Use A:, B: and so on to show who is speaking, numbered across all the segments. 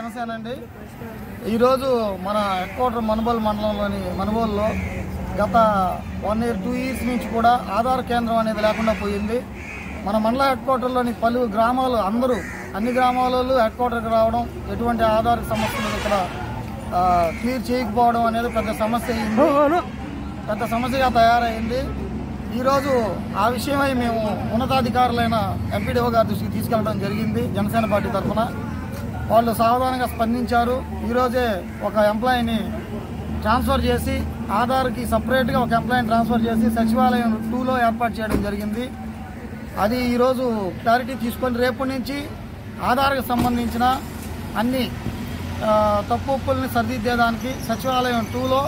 A: జనసేన అండి. ఈరోజు మన హెడ్ క్వార్టర్ మనుబోలు మండలంలోని మనుబోలులో గత 1 year 2 years నుంచి కూడా ఆధార్ కేంద్రం అనేది లేకుండా పోయింది. మన మండల హెడ్ క్వార్టర్లోని పలు గ్రామాలు అన్ని గ్రామాలలో హెడ్ క్వార్టర్కి రావడం, ఎటువంటి ఆధార్ సమస్యలు ఇక్కడ క్లియర్ చేయకపోవడం అనేది పెద్ద సమస్యగా తయారైంది. ఈరోజు ఆ విషయమై మేము ఉన్నతాధికారులైన ఎంపీడీఓ గారి దృష్టికి తీసుకెళ్లడం జరిగింది. జనసేన పార్టీ తరఫున వాళ్ళు సావధానంగా స్పందించారు. ఈరోజే ఒక ఎంప్లాయీని ట్రాన్స్ఫర్ చేసి ఆధార్కి సపరేట్గా ఒక ఎంప్లాయీని ట్రాన్స్ఫర్ చేసి సచివాలయం 2లో ఏర్పాటు చేయడం జరిగింది. అది ఈరోజు క్లారిటీ తీసుకొని రేపటి నుంచి ఆధార్కి సంబంధించిన అన్ని తప్పుల్ని సరిదిద్దేదానికి సచివాలయం 2లో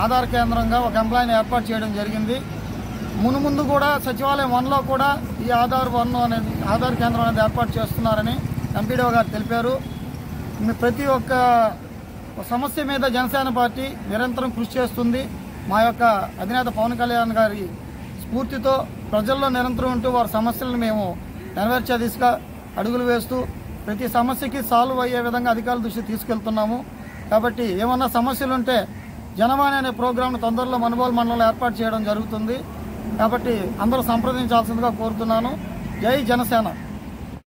A: ఆధార్ కేంద్రంగా ఒక ఎంప్లాయీని ఏర్పాటు చేయడం జరిగింది. ముందు కూడా సచివాలయం 1లో కూడా ఈ ఆధార్ కేంద్రం అనేది ఏర్పాటు చేస్తున్నారని ఎంపీడీఓ గారు తెలిపారు. ప్రతి ఒక్క సమస్య మీద జనసేన పార్టీ నిరంతరం కృషి చేస్తుంది. మా యొక్క అధినేత పవన్ కళ్యాణ్ గారి స్ఫూర్తితో ప్రజల్లో నిరంతరం ఉంటూ వారి సమస్యలను మేము నెరవేర్చే దిశగా అడుగులు వేస్తూ ప్రతి సమస్యకి సాల్వ్ అయ్యే విధంగా అధికారుల దృష్టికి తీసుకెళ్తున్నాము. కాబట్టి ఏమన్నా సమస్యలు ఉంటే జనవాణి అనే ప్రోగ్రాంను తొందరలో మనుబోలు మండలంలో ఏర్పాటు చేయడం జరుగుతుంది. కాబట్టి అందరూ సంప్రదించాల్సిందిగా కోరుతున్నాను. జై జనసేన.